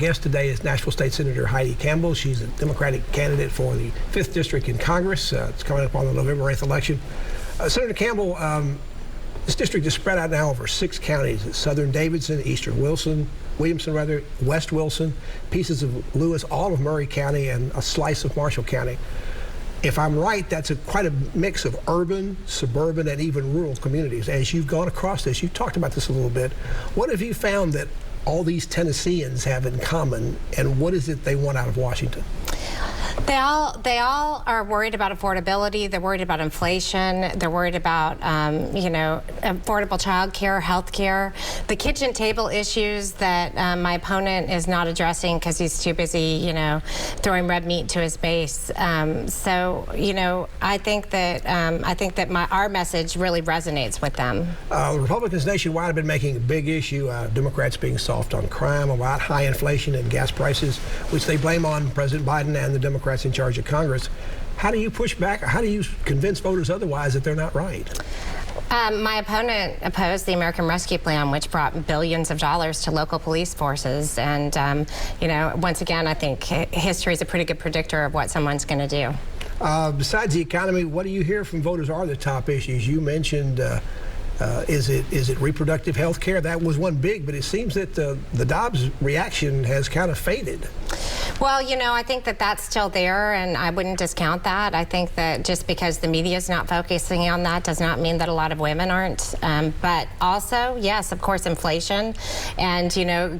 guest today is Nashville State Senator Heidi Campbell. She's a Democratic candidate for the 5th District in Congress. It's coming up on the November 8th election. Senator Campbell, this district is spread out now over 6 counties: Southern Davidson, Eastern Williamson, West Wilson, pieces of Lewis, all of Murray County, and a slice of Marshall County. If I'm right, that's quite a mix of urban, suburban, and even rural communities. As you've gone across this, you've talked about this a little bit. What have you found that all these Tennesseans have in common, and what is it they want out of Washington? They all are worried about affordability. They're worried about inflation. They're worried about, affordable child care, health care, the kitchen table issues that my opponent is not addressing because he's too busy, throwing red meat to his base. I think that our message really resonates with them. Republicans nationwide have been making a big issue, Democrats being soft on crime, about high inflation and gas prices, which they blame on President Biden and the Democrats in charge of Congress. How do you push back? How do you convince voters otherwise that they're not right? My opponent opposed the American Rescue Plan, which brought billions of dollars to local police forces. And, once again, I think history is a pretty good predictor of what someone's going to do. Besides the economy, what do you hear from voters are the top issues? You mentioned is it reproductive health care? That was one big, but it seems that the Dobbs reaction has kind of faded. Well, I think that that's still there, and I wouldn't discount that. I think that just because the media is not focusing on that does not mean that a lot of women aren't. But also, yes, of course, inflation and,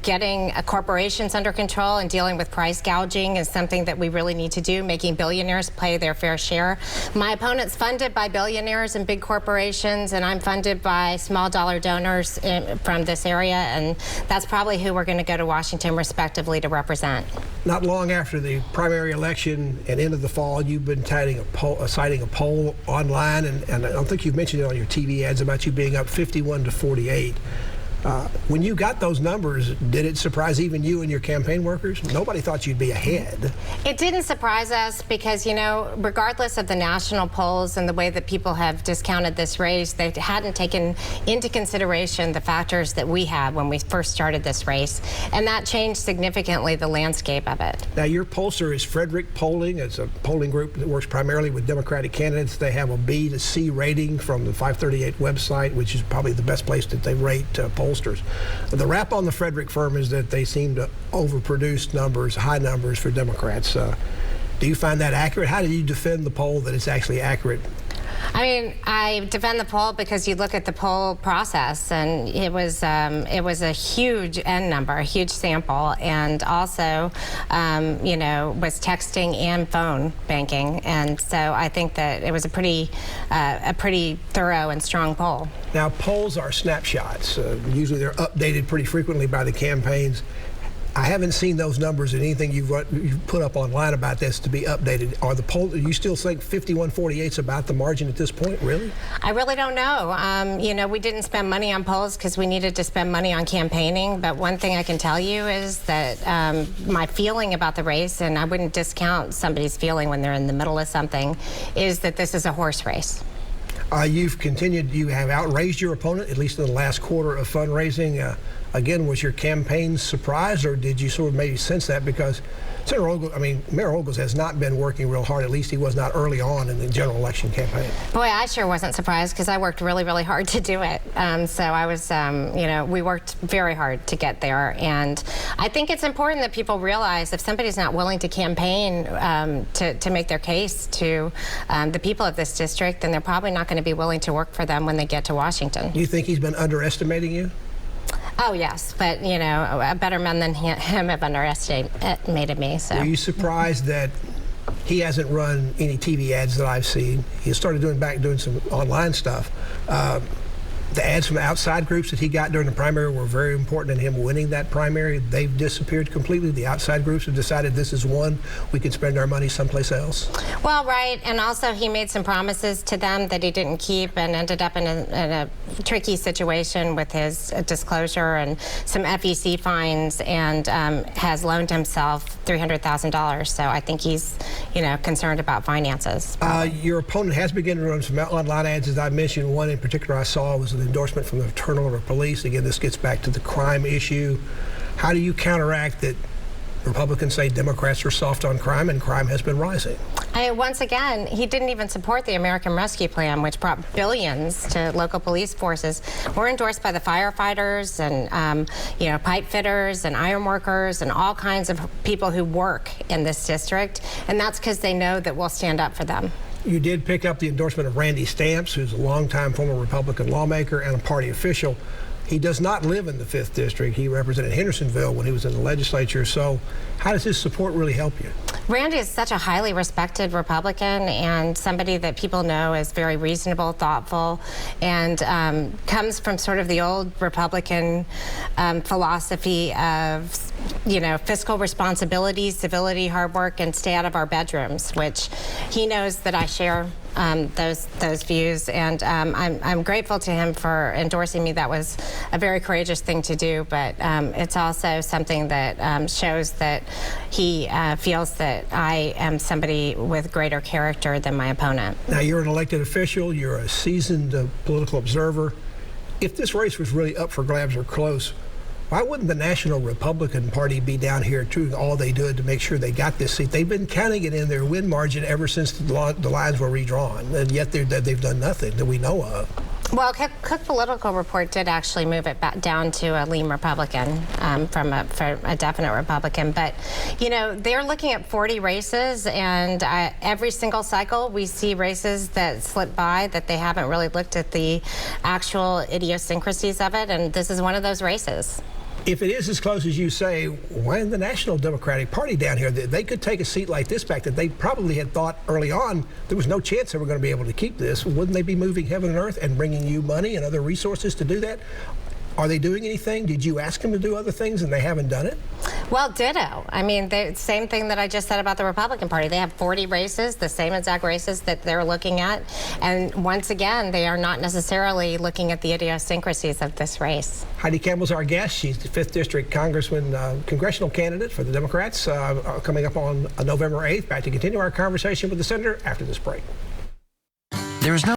getting corporations under control and dealing with price gouging is something that we really need to do, making billionaires pay their fair share. My opponent's funded by billionaires and big corporations, and I'm funded by small dollar donors from this area, and that's probably who we're going to go to Washington respectively to represent. Not long after the primary election and end of the fall, you've been citing a poll online, and I don't think you've mentioned it on your TV ads about you being up 51-48. When you got those numbers, did it surprise even you and your campaign workers? Nobody thought you'd be ahead. It didn't surprise us because, regardless of the national polls and the way that people have discounted this race, they hadn't taken into consideration the factors that we had when we first started this race, and that changed significantly the landscape of it. Now, your pollster is Frederick Polling. It's a polling group that works primarily with Democratic candidates. They have a B to C rating from the 538 website, which is probably the best place that they rate polls. The rap on the Frederick firm is that they seem to overproduce numbers, high numbers for Democrats. Do you find that accurate? How do you defend the poll that it's actually accurate? I defend the poll because you look at the poll process, and it was a huge N number, a huge sample, and also, was texting and phone banking, and so I think that it was a pretty thorough and strong poll. Now, polls are snapshots. Usually they're updated pretty frequently by the campaigns. I haven't seen those numbers in anything you've put up online about this to be updated. Do you still think 51-48 is about the margin at this point, really? I really don't know. We didn't spend money on polls because we needed to spend money on campaigning, but one thing I can tell you is that my feeling about the race, and I wouldn't discount somebody's feeling when they're in the middle of something, is that this is a horse race. You have outraised your opponent, at least in the last quarter of fundraising. Again, was your campaign surprised, or did you sort of maybe sense that? Because Mayor Ogles has not been working real hard. At least he was not early on in the general election campaign. Boy, I sure wasn't surprised because I worked really, really hard to do it. So I was, we worked very hard to get there. And I think it's important that people realize if somebody's not willing to campaign to make their case to the people of this district, then they're probably not going to be willing to work for them when they get to Washington. Do you think he's been underestimating you? Oh, yes, but, better men than him have underestimated me. So. Were you surprised that he hasn't run any TV ads that I've seen? He started doing some online stuff. The ads from outside groups that he got during the primary were very important in him winning that primary. They've disappeared completely. The outside groups have decided this is one we can spend our money someplace else. Well, right, and also he made some promises to them that he didn't keep and ended up in a tricky situation with his disclosure and some FEC fines, and has loaned himself $300,000. So I think he's, concerned about finances. Your opponent has begun to run some online ads, as I mentioned. One in particular I saw was an endorsement from the Turnover Police. Again, this gets back to the crime issue. How do you counteract that Republicans say Democrats are soft on crime, and crime has been rising. Once again, he didn't even support the American Rescue Plan, which brought billions to local police forces. We're endorsed by the firefighters and pipe fitters and iron workers and all kinds of people who work in this district, and that's because they know that we'll stand up for them. You did pick up the endorsement of Randy Stamps, who's a longtime former Republican lawmaker and a party official. He does not live in the 5th District. He represented Hendersonville when he was in the legislature. So how does his support really help you? Randy is such a highly respected Republican and somebody that people know is very reasonable, thoughtful, and comes from sort of the old Republican philosophy of, fiscal responsibility, civility, hard work, and stay out of our bedrooms, which he knows that I share those views, and I'm grateful to him for endorsing me. That was a very courageous thing to do, but it's also something that shows that he feels that I am somebody with greater character than my opponent. Now, you're an elected official, you're a seasoned political observer. If this race was really up for grabs or close, why wouldn't the National Republican Party be down here doing all they did to make sure they got this seat? They've been counting it in their win margin ever since the lines were redrawn, and yet they've done nothing that we know of. Well, Cook Political Report did actually move it back down to a lean Republican from a definite Republican. But, they're looking at 40 races, and every single cycle we see races that slip by that they haven't really looked at the actual idiosyncrasies of it, and this is one of those races. If it is as close as you say, why isn't the National Democratic Party down here? They could take a seat like this back that they probably had thought early on there was no chance they were going to be able to keep this. Wouldn't they be moving heaven and earth and bringing you money and other resources to do that? Are they doing anything? Did you ask them to do other things and they haven't done it? Well, ditto. I mean, same thing that I just said about the Republican Party. They have 40 races, the same exact races that they're looking at. And once again, they are not necessarily looking at the idiosyncrasies of this race. Heidi Campbell's our guest. She's the 5th District congressional candidate for the Democrats, coming up on November 8th. Back to continue our conversation with the senator after this break. There is no